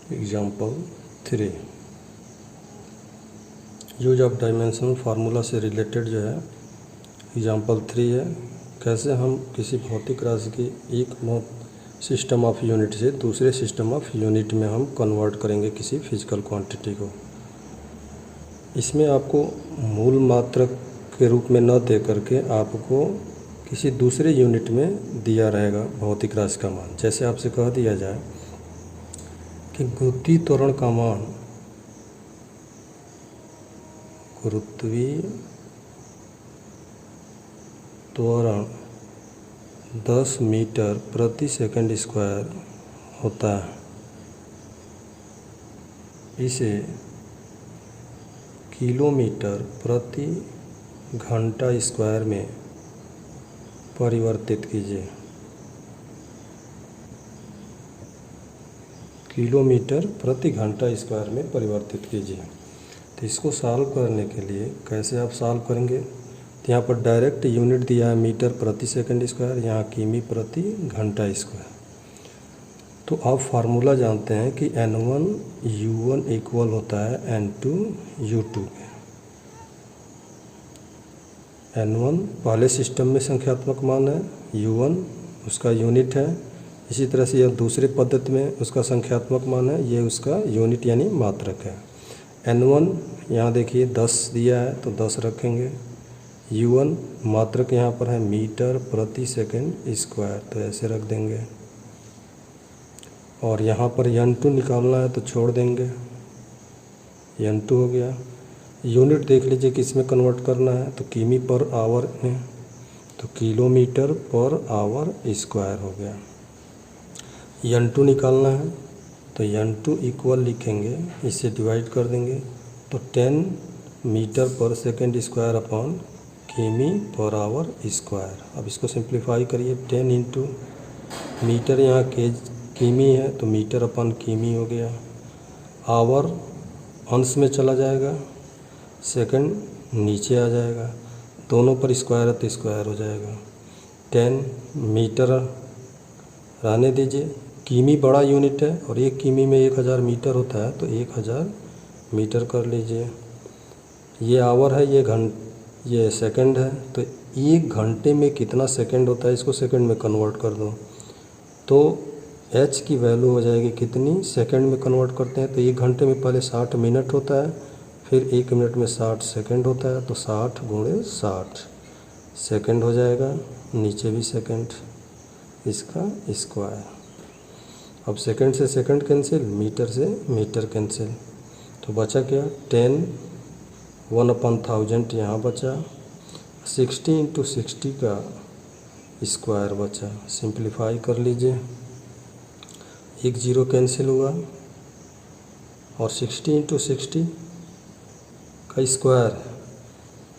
Example 3, use of dimensional formula से related जो है एग्जाम्पल 3 है। कैसे हम किसी भौतिक राशि की एक सिस्टम ऑफ यूनिट से दूसरे सिस्टम ऑफ यूनिट में हम कन्वर्ट करेंगे किसी फिजिकल क्वांटिटी को। इसमें आपको मूल मात्रक के रूप में न दे करके आपको किसी दूसरे यूनिट में दिया रहेगा भौतिक राशि का मान। जैसे आपसे कह दिया जाए कि गुरुत्वीय त्वरण का मान, गुरुत्वीय त्वरण 10 मीटर प्रति सेकंड स्क्वायर होता है। इसे किलोमीटर प्रति घंटा स्क्वायर में परिवर्तित कीजिए। किलोमीटर प्रति घंटा स्क्वायर में परिवर्तित कीजिए। तो इसको सॉल्व करने के लिए कैसे आप सॉल्व करेंगे? तो यहाँ पर डायरेक्ट यूनिट दिया है मीटर प्रति सेकंड स्क्वायर, यहाँ किमी प्रति घंटा स्क्वायर। तो आप फार्मूला जानते हैं कि N1 U1 इक्वल होता है N2 U2 के। N1 पहले सिस्टम में संख्यात्मक मान है, U1 उसका यूनिट है। इसी तरह से यह दूसरे पद्धति में उसका संख्यात्मक मान है, ये उसका यूनिट यानी मात्रक है। N1 यहाँ देखिए 10 दिया है तो 10 रखेंगे। U1 मात्रक यहाँ पर है मीटर प्रति सेकंड स्क्वायर, तो ऐसे रख देंगे। और यहाँ पर N2 निकालना है तो छोड़ देंगे, N2 हो गया। यूनिट देख लीजिए किस में कन्वर्ट करना है, तो किमी पर आवर में, तो किलोमीटर पर आवर स्क्वायर हो गया। N2 निकालना है तो N2 इक्वल लिखेंगे, इससे डिवाइड कर देंगे तो 10 मीटर पर सेकंड स्क्वायर अपॉन किमी पर आवर स्क्वायर। अब इसको सिंप्लीफाई करिए, 10 इंटू मीटर यहाँ किमी है तो मीटर अपॉन किमी हो गया। आवर अंश में चला जाएगा, सेकंड नीचे आ जाएगा, दोनों पर स्क्वायर है तो स्क्वायर हो जाएगा। 10 मीटर रहने दीजिए, किमी बड़ा यूनिट है और एक किमी में 1000 मीटर होता है, तो 1000 मीटर कर लीजिए। ये आवर है, ये सेकंड है, तो 1 घंटे में कितना सेकंड होता है इसको सेकंड में कन्वर्ट कर दो तो h की वैल्यू हो जाएगी कितनी, सेकंड में कन्वर्ट करते हैं तो 1 घंटे में पहले 60 मिनट होता है, फिर 1 मिनट में 60 सेकंड होता है, तो 60 × 60 सेकंड हो जाएगा। नीचे भी सेकंड, इसका स्क्वायर। अब सेकंड से सेकंड कैंसिल, मीटर से मीटर कैंसिल, तो बचा क्या 10 1/1000 यहाँ बचा, 60 × 60 का स्क्वायर बचा। सिंप्लीफाई कर लीजिए, 1 0 कैंसिल हुआ और 60 × 60 का स्क्वायर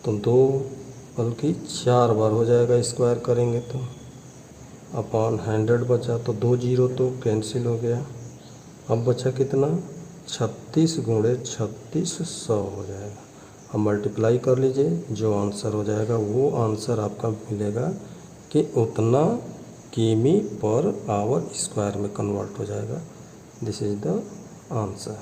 तो 2 बल्कि 4 बार हो जाएगा स्क्वायर करेंगे तो, अपॉन 100 बचा, तो 2 0 तो कैंसिल हो गया। अब बचा कितना, 36 × 36 100 हो जाएगा। अब मल्टीप्लाई कर लीजिए, जो आंसर हो जाएगा वो आंसर आपका मिलेगा कि उतना किमी पर आवर स्क्वायर में कन्वर्ट हो जाएगा। This is the answer.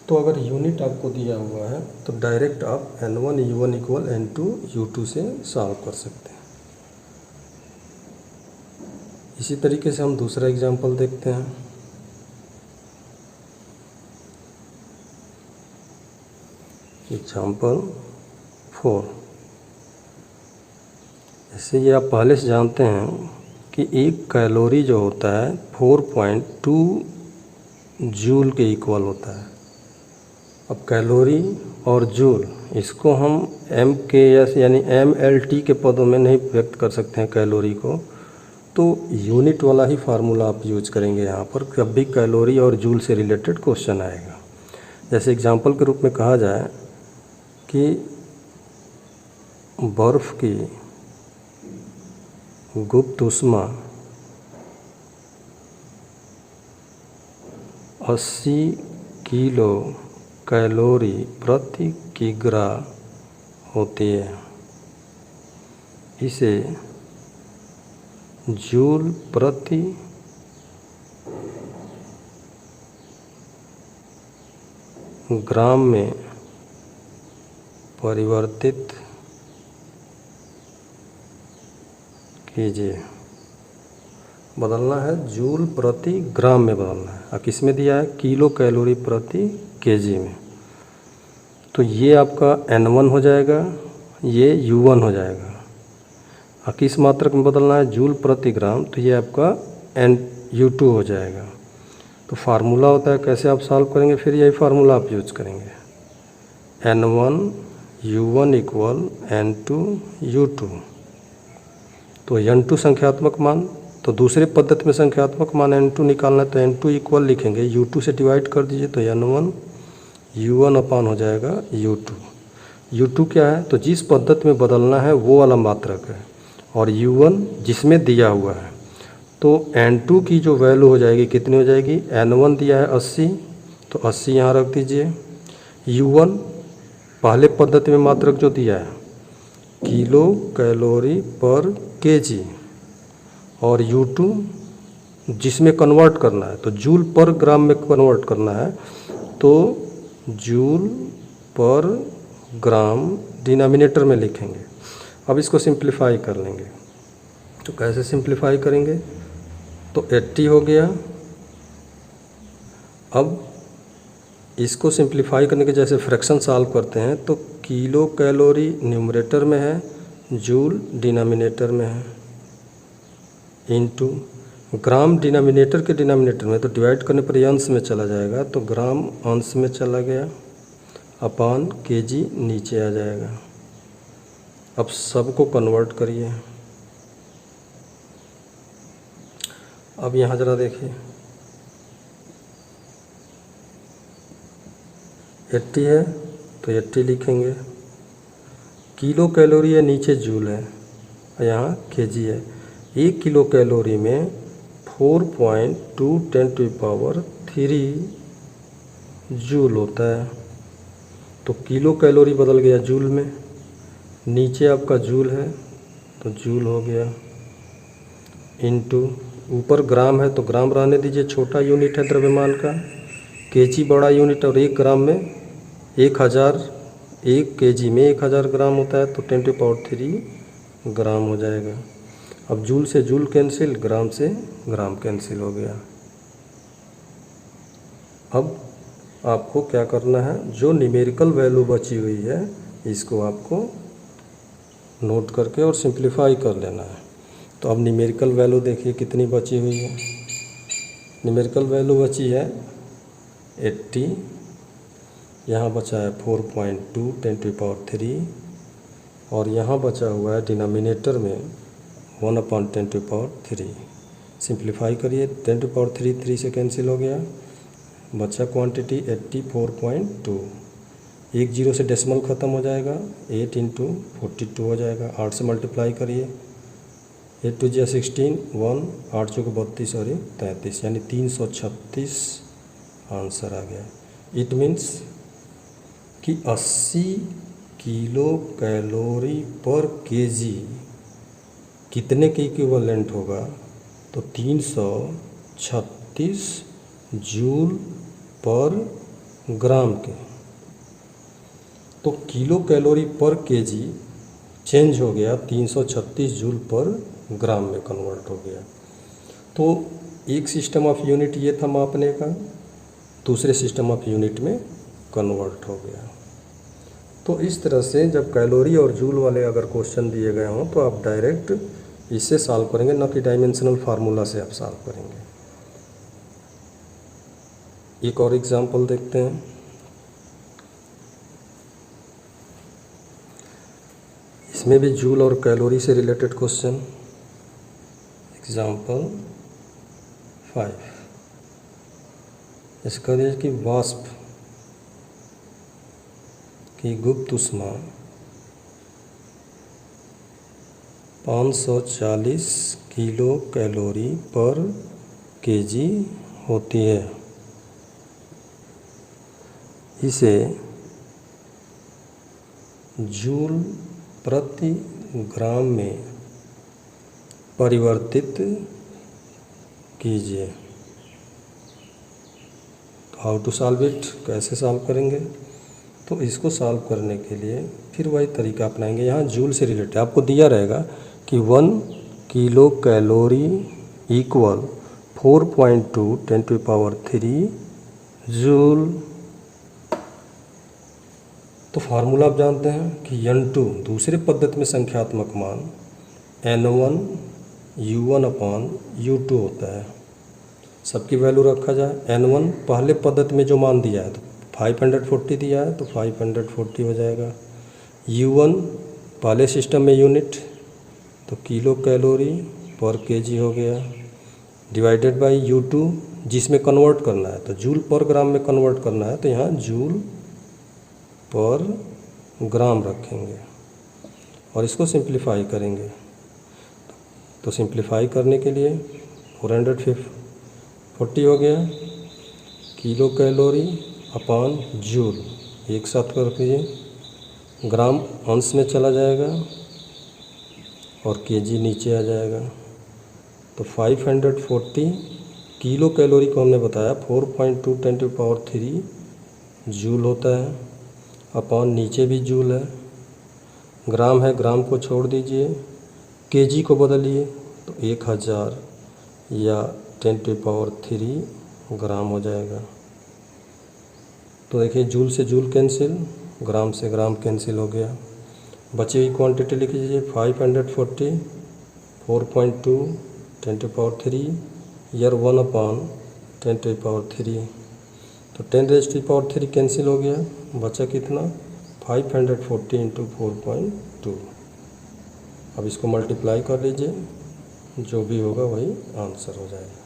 तो अगर यूनिट आपको दिया हुआ है तो डायरेक्ट आप N1 U1 equal N2 U2 से सॉल्व कर सकते हैं। इसी तरीके से हम दूसरा एग्जांपल देखते हैं। एग्जांपल 4। जैसे ये आप पहले से जानते हैं कि एक कैलोरी जो होता है 4.2 जूल के इक्वल होता है। अब कैलोरी और जूल इसको हम MKS यानी MLT के पदों में नहीं व्यक्त कर सकते हैं कैलोरी को, तो यूनिट वाला ही फार्मूला आप यूज करेंगे यहाँ पर जब भी कैलोरी और जूल से रिलेटेड क्वेश्चन आएगा। जैसे एग्जांपल के रूप में कहा जाए कि बर्फ़ की गुप्त ऊष्मा 80 किलो कैलोरी प्रति किग्रा होती है। इसे जूल प्रति ग्राम में परिवर्तित कीजिए। बदलना है जूल प्रति ग्राम में बदलना है। और किस में दिया है? किलो कैलोरी प्रति केजी में। तो ये आपका N1 हो जाएगा, ये U1 हो जाएगा। और किस मात्रक में बदलना है? जूल प्रति ग्राम, तो ये आपका U2 हो जाएगा। तो फार्मूला होता है, कैसे आप सॉल्व करेंगे? फिर यही फार्मूला आप यूज करेंगे, N1 U1 equal N2 U2। तो N2 संख्यात्मक मान, तो दूसरे पद्धति में संख्यात्मक मान N2 निकालना है, तो N2 इक्वल लिखेंगे, U2 से डिवाइड कर दीजिए, तो N1 U1 अपान हो जाएगा U2। U2 क्या है? तो जिस पद्धति में बदलना है वो वाला मात्रक है, और U1 जिसमें दिया हुआ है। तो N2 की जो वैल्यू हो जाएगी कितनी हो जाएगी? N1 दिया है 80, तो 80 यहाँ रख दीजिए। U1 पहले पद्धति में मात्रक जो दिया है किलो कैलोरी पर केजी, और U2 जिसमें कन्वर्ट करना है तो जूल पर ग्राम में कन्वर्ट करना है, तो जूल पर ग्राम डिनोमिनेटर में लिखेंगे। अब इसको सिंप्लीफाई कर लेंगे, तो कैसे सिंप्लीफाई करेंगे? तो 80 हो गया। अब इसको सिंप्लीफाई करने के जैसे फ्रैक्शन सॉल्व करते हैं, तो किलो कैलोरी न्यूमरेटर में है, जूल डिनोमिनेटर में है, इनटू ग्राम डिनोमिनेटर के डिनोमिनेटर में, तो डिवाइड करने पर ये अंश में चला जाएगा, तो ग्राम अंश में चला गया, अपान केजी नीचे आ जाएगा। अब सबको कन्वर्ट करिए। अब यहाँ ज़रा देखिए, 80 है तो 80 लिखेंगे, किलो कैलोरी है, नीचे जूल है, और यहाँ केजी है। 1 किलो कैलोरी में 4.2 10⁻³ जूल होता है। तो किलो कैलोरी बदल गया जूल में, नीचे आपका जूल है तो जूल हो गया, इनटू ऊपर ग्राम है तो ग्राम रहने दीजिए, छोटा यूनिट है द्रव्यमान का, केजी बड़ा यूनिट, और 1 ग्राम में 1000, 1 केजी में 1000 ग्राम होता है, तो 10⁻³ ग्राम हो जाएगा। अब जूल से जूल कैंसिल, ग्राम से ग्राम कैंसिल हो गया। अब आपको क्या करना है? जो न्यूमेरिकल वैल्यू बची हुई है इसको आपको नोट करके और सिंप्लीफाई कर लेना है। तो अब न्यूमेरिकल वैल्यू देखिए कितनी बची हुई है। न्यूमेरिकल वैल्यू बची है 80, यहाँ बचा है 4.2 10⁻³ और यहाँ बचा हुआ है डिनोमिनेटर में 1/10⁻³। सिंप्लीफाई करिए, 10⁻³ 3 से कैंसिल हो गया, बचा क्वांटिटी 84.2। 1 0 से डेसिमल ख़त्म हो जाएगा, 8 × 42 हो जाएगा। 8 से मल्टीप्लाई करिए, 8 2 जा 16, 1 8 चौके 32 और 33, यानी 336 आंसर आ गया। इट मीन्स कि 80 किलो कैलोरी पर केजी कितने के इक्विवेलेंट होगा? तो 336 जूल पर ग्राम के। तो किलो कैलोरी पर केजी चेंज हो गया, 336 जूल पर ग्राम में कन्वर्ट हो गया। तो एक सिस्टम ऑफ यूनिट ये था मापने का, दूसरे सिस्टम ऑफ यूनिट में कन्वर्ट हो गया। तो इस तरह से जब कैलोरी और जूल वाले अगर क्वेश्चन दिए गए हों तो आप डायरेक्ट इससे सॉल्व करेंगे, न कि डायमेंशनल फार्मूला से आप सॉल्व करेंगे। एक और एग्जांपल देखते हैं। इसमें भी जूल और कैलोरी से रिलेटेड क्वेश्चन। एग्जांपल 5, इसका देखिए कि वाष्प की गुप्त ऊष्मा 540 किलो कैलोरी पर केजी होती है। इसे जूल प्रति ग्राम में परिवर्तित कीजिए। तो हाउ टू सॉल्व इट, कैसे सॉल्व करेंगे। तो इसको सॉल्व करने के लिए फिर वही तरीका अपनाएंगे। यहाँ जूल से रिलेटेड आपको दिया रहेगा कि 1 किलो कैलोरी इक्वल 4.2 10⁻³ जूल। तो फार्मूला आप जानते हैं कि N2 दूसरे पद्धति में संख्यात्मक मान N1 U1/U2 होता है। सबकी वैल्यू रखा जाए। N1 पहले पद्धति में जो मान दिया है तो 540 दिया है तो 540 हो जाएगा। U1 पहले सिस्टम में यूनिट तो किलो कैलोरी पर केजी हो गया, डिवाइडेड बाय U2 जिसमें कन्वर्ट करना है तो जूल पर ग्राम में कन्वर्ट करना है तो यहाँ जूल पर ग्राम रखेंगे और इसको सिंप्लीफाई करेंगे। तो सिंप्लीफाई करने के लिए 440 हो गया किलो कैलोरी अपॉन जूल, एक साथ कर दीजिए। ग्राम अंश में चला जाएगा और केजी नीचे आ जाएगा। तो 540 किलो कैलोरी को हमने बताया 4.2 10⁻³ जूल होता है, अपॉन नीचे भी जूल है, ग्राम है ग्राम को छोड़ दीजिए, केजी को बदलिए तो 1000 या 10⁻³ ग्राम हो जाएगा। तो देखिए जूल से जूल कैंसिल, ग्राम से ग्राम कैंसिल हो गया। बची हुई क्वांटिटी लिख लीजिए 540 4.2 10⁻³ या 1/10⁻³। तो 10⁻³ कैंसिल हो गया, बचा कितना 540 × 4.2। अब इसको मल्टीप्लाई कर लीजिए, जो भी होगा वही आंसर हो जाएगा।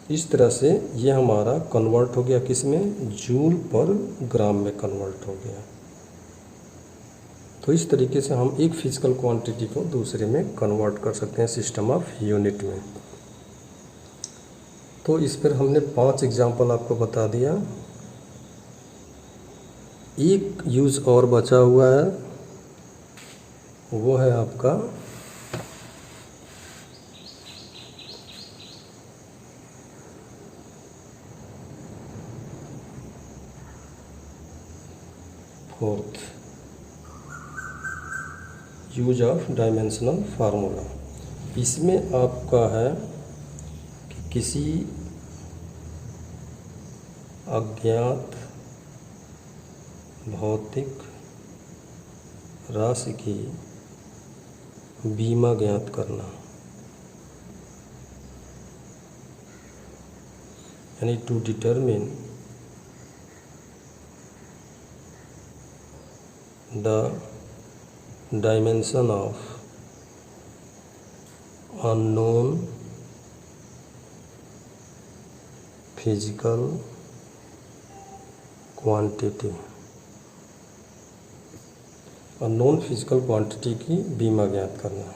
इस तरह से ये हमारा कन्वर्ट हो गया किस में, जूल पर ग्राम में कन्वर्ट हो गया। तो इस तरीके से हम एक फिजिकल क्वांटिटी को दूसरे में कन्वर्ट कर सकते हैं सिस्टम ऑफ यूनिट में। तो इस पर हमने 5 एग्जाम्पल आपको बता दिया। एक यूज़ और बचा हुआ है, वो है आपका fourth, use of dimensional formula. इसमें आपका है कि किसी अज्ञात भौतिक राशि की बीमा ज्ञात करना, यानी to determine the dimension of unknown physical quantity, unknown physical quantity की बीमा ज्ञात करना।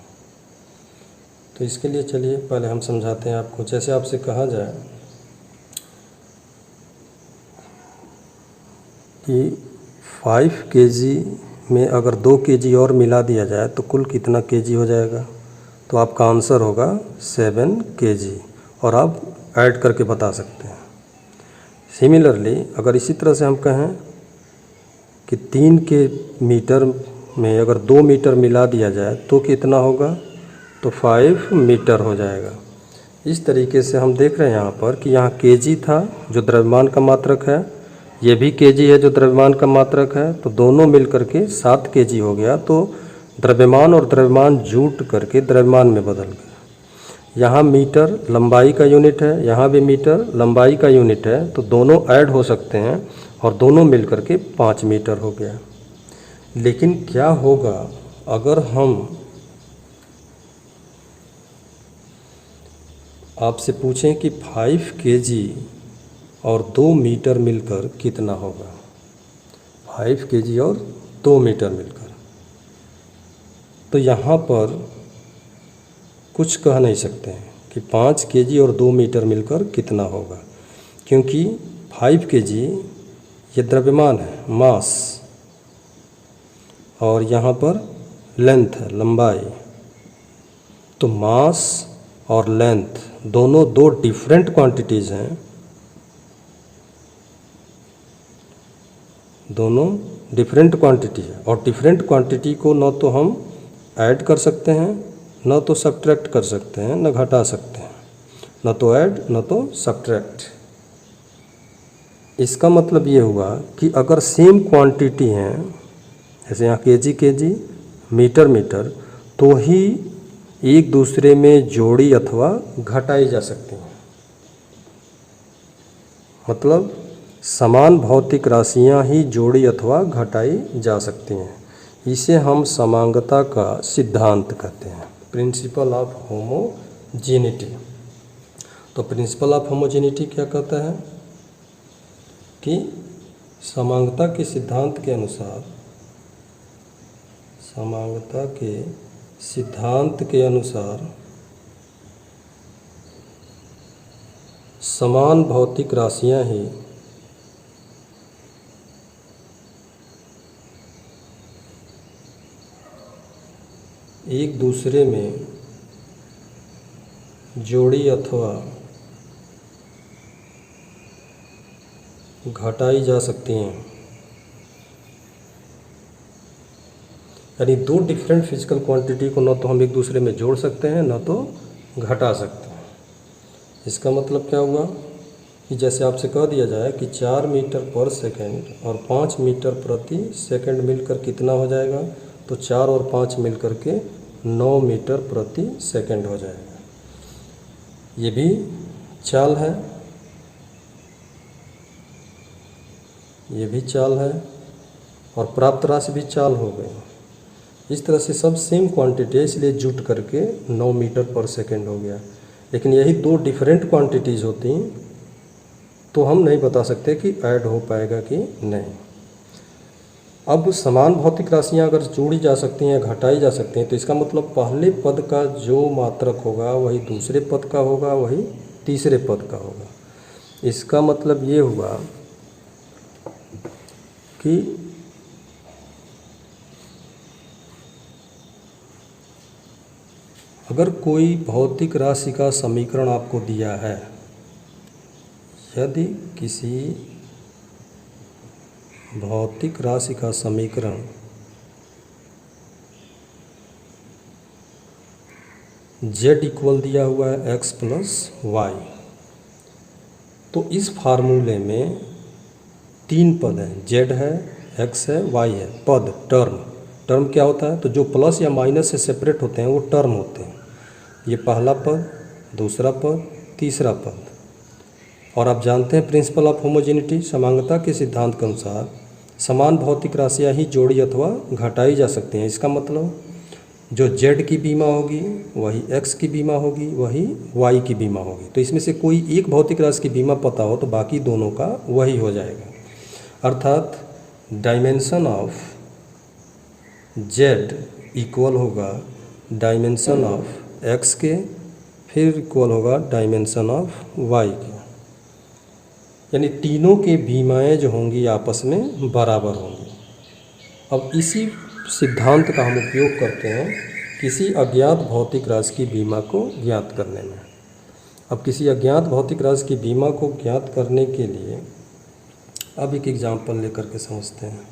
तो इसके लिए चलिए पहले हम समझाते हैं आपको। जैसे आपसे कहा जाए कि 5 kg में अगर 2 kg और मिला दिया जाए तो कुल कितना kg हो जाएगा, तो आपका आंसर होगा 7 kg और आप ऐड करके बता सकते हैं। सिमिलरली अगर इसी तरह से हम कहें कि 3 के मीटर में अगर 2 मीटर मिला दिया जाए तो कितना होगा, तो 5 मीटर हो जाएगा। इस तरीके से हम देख रहे हैं यहाँ पर कि यहाँ kg था जो द्रव्यमान का मात्रक है, ये भी kg है जो द्रव्यमान का मात्रक है, तो दोनों मिल करके 7 kg हो गया। तो द्रव्यमान और द्रव्यमान जुट करके द्रव्यमान में बदल गया। यहाँ मीटर लंबाई का यूनिट है, यहाँ भी मीटर लंबाई का यूनिट है, तो दोनों ऐड हो सकते हैं और दोनों मिल करके 5 मीटर हो गया। लेकिन क्या होगा अगर हम आपसे पूछें कि 5 kg और 2 मीटर मिलकर कितना होगा, 5 kg और 2 मीटर मिलकर, तो यहाँ पर कुछ कह नहीं सकते हैं कि 5 kg और 2 मीटर मिलकर कितना होगा, क्योंकि 5 kg ये द्रव्यमान है, मास, और यहाँ पर लेंथ है, लंबाई। तो मास और लेंथ दोनों 2 डिफरेंट क्वांटिटीज़ हैं। दोनों डिफरेंट क्वांटिटी है, और डिफरेंट क्वांटिटी को न तो हम ऐड कर सकते हैं, न तो सब्ट्रैक्ट कर सकते हैं, न घटा सकते हैं, न तो ऐड न तो सब्ट्रैक्ट। इसका मतलब ये हुआ कि अगर सेम क्वांटिटी हैं, जैसे यहाँ केजी मीटर मीटर, तो ही एक दूसरे में जोड़ी अथवा घटाई जा सकती हैं। मतलब समान भौतिक राशियाँ ही जोड़ी अथवा घटाई जा सकती हैं। इसे हम समांगता का सिद्धांत कहते हैं, प्रिंसिपल ऑफ होमोजेनिटी। तो प्रिंसिपल ऑफ होमोजेनिटी क्या कहता है कि समांगता के सिद्धांत के अनुसार, समांगता के सिद्धांत के अनुसार समान भौतिक राशियां ही एक दूसरे में जोड़ी अथवा घटाई जा सकती हैं। यानी दो डिफरेंट फिजिकल क्वांटिटी को न तो हम एक दूसरे में जोड़ सकते हैं, न तो घटा सकते हैं। इसका मतलब क्या हुआ कि जैसे आपसे कह दिया जाए कि 4 मीटर पर सेकंड और 5 मीटर प्रति सेकंड मिलकर कितना हो जाएगा, तो 4 और 5 मिलकर के 9 मीटर प्रति सेकंड हो जाएगा। ये भी चाल है, ये भी चाल है, और प्राप्त राशि भी चाल हो गई। इस तरह से सब सेम क्वांटिटी है, इसलिए जुट करके 9 मीटर पर सेकंड हो गया। लेकिन यही दो डिफरेंट क्वांटिटीज़ होती तो हम नहीं बता सकते कि ऐड हो पाएगा कि नहीं। अब समान भौतिक राशियां अगर जोड़ी जा सकती हैं, घटाई जा सकती हैं, तो इसका मतलब पहले पद का जो मात्रक होगा वही दूसरे पद का होगा, वही तीसरे पद का होगा। इसका मतलब ये हुआ कि अगर कोई भौतिक राशि का समीकरण आपको दिया है, यदि किसी भौतिक राशि का समीकरण z इक्वल दिया हुआ है x प्लस वाई, तो इस फार्मूले में 3 पद हैं, z है, x है, y है। पद टर्म क्या होता है, तो जो प्लस या माइनस से सेपरेट होते हैं वो टर्म होते हैं। ये पहला पद, दूसरा पद, तीसरा पद। और आप जानते हैं प्रिंसिपल ऑफ होमोजेनिटी, समांगता के सिद्धांत के अनुसार समान भौतिक राशियां ही जोड़ी अथवा घटाई जा सकती हैं। इसका मतलब जो z की बीमा होगी वही x की बीमा होगी, वही y की बीमा होगी। तो इसमें से कोई एक भौतिक राशि की बीमा पता हो तो बाकी दोनों का वही हो जाएगा। अर्थात डायमेंशन ऑफ z इक्वल होगा डायमेंशन ऑफ x के, फिर इक्वल होगा डायमेंशन ऑफ y के। यानी तीनों के बीमाएँ जो होंगी आपस में बराबर होंगी। अब इसी सिद्धांत का हम उपयोग करते हैं किसी अज्ञात भौतिक राशि की बीमा को ज्ञात करने में। अब किसी अज्ञात भौतिक राशि की बीमा को ज्ञात करने के लिए अब एक एग्जाम्पल लेकर के समझते हैं।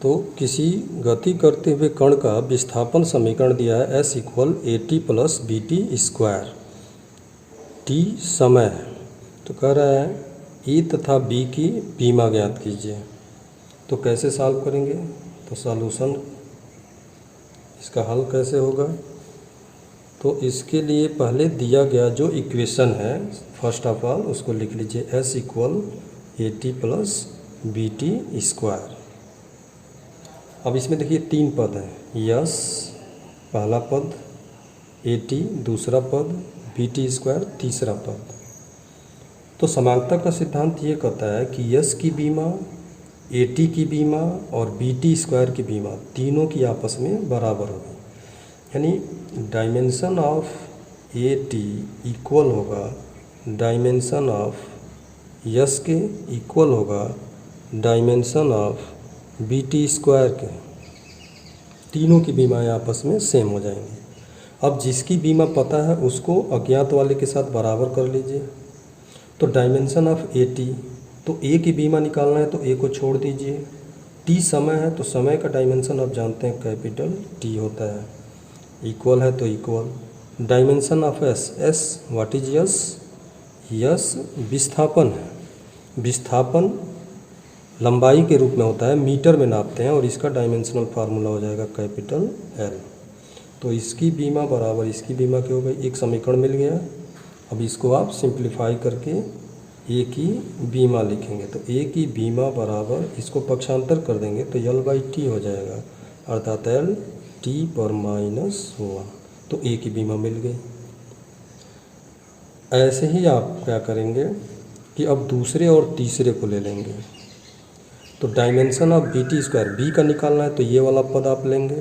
तो किसी गति करते हुए कण का विस्थापन समीकरण दिया है s equal AT plus BT square, t समय है। तो कह रहा है E तथा B की बीमा ज्ञात कीजिए। तो कैसे सॉल्व करेंगे, तो सॉल्यूशन, इसका हल कैसे होगा, तो इसके लिए पहले दिया गया जो इक्वेशन है फर्स्ट ऑफ ऑल उसको लिख लीजिए, s equal AT plus BT square. अब इसमें देखिए 3 पद हैं, s पहला पद, AT दूसरा पद, BT स्क्वायर तीसरा पद। तो समांगता का सिद्धांत ये कहता है कि s की बीमा, AT की बीमा और BT स्क्वायर की बीमा तीनों की आपस में बराबर होगी। यानी डायमेंशन ऑफ AT इक्वल होगा डायमेंशन ऑफ s के, इक्वल होगा डायमेंशन ऑफ BT स्क्वायर के। तीनों की बीमाएँ आपस में सेम हो जाएंगी। अब जिसकी बीमा पता है उसको अज्ञात वाले के साथ बराबर कर लीजिए। तो डायमेंशन ऑफ AT, तो A की बीमा निकालना है तो A को छोड़ दीजिए, टी समय है तो समय का डायमेंशन आप जानते हैं कैपिटल टी होता है, इक्वल है तो equal. Dimension of S, S what is yes, yes विस्थापन है, विस्थापन लंबाई के रूप में होता है, मीटर में नापते हैं और इसका डायमेंशनल फार्मूला हो जाएगा कैपिटल एल। तो इसकी बीमा बराबर इसकी बीमा क्या हो गई, एक समीकरण मिल गया। अब इसको आप सिंप्लीफाई करके ए की बीमा लिखेंगे, तो ए की बीमा बराबर इसको पक्षांतर कर देंगे तो एल बाई टी हो जाएगा, अर्थात एल टी पर -1, तो ए की बीमा मिल गई। ऐसे ही आप क्या करेंगे कि अब दूसरे और तीसरे को ले लेंगे, तो dimension of B T square, B का निकालना है तो ये वाला पद आप लेंगे,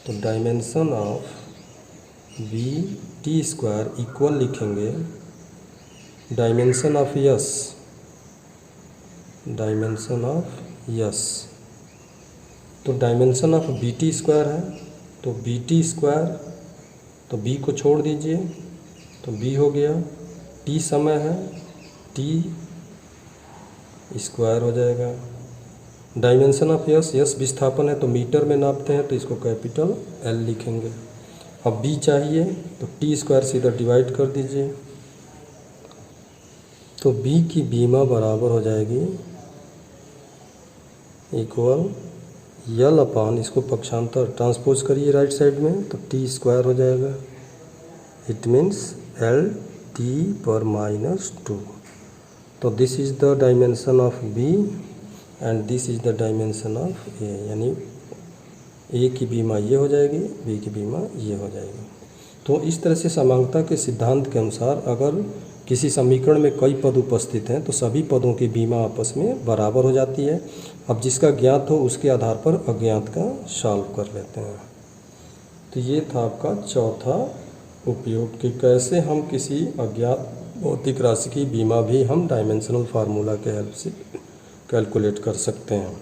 तो dimension of B T square equal लिखेंगे dimension of yes, dimension of yes, तो dimension of B T square है तो बी टी स्क्वायर, तो बी को छोड़ दीजिए तो बी हो गया, टी समय है टी स्क्वायर हो जाएगा। डायमेंशन ऑफ यस, यस विस्थापन है तो मीटर में नापते हैं तो इसको कैपिटल एल लिखेंगे। अब बी चाहिए तो टी स्क्वायर से इधर डिवाइड कर दीजिए, तो बी की बीमा बराबर हो जाएगी इक्वल यल अपान, इसको पक्षांतर ट्रांसपोज करिए राइट साइड में तो टी स्क्वायर हो जाएगा, इट मीन्स एल टी पर -2। तो this is the dimension of B and this is the dimension of A, यानी ए की बीमा ये हो जाएगी, बी की बीमा ये हो जाएगी। तो इस तरह से समांगता के सिद्धांत के अनुसार अगर किसी समीकरण में कई पद उपस्थित हैं तो सभी पदों की बीमा आपस में बराबर हो जाती है। अब जिसका ज्ञात हो उसके आधार पर अज्ञात का सॉल्व कर लेते हैं। तो ये था आपका चौथा उपयोग कि कैसे हम किसी अज्ञात भौतिक राशि की बीमा भी हम डायमेंशनल फार्मूला के हेल्प से कैलकुलेट कर सकते हैं।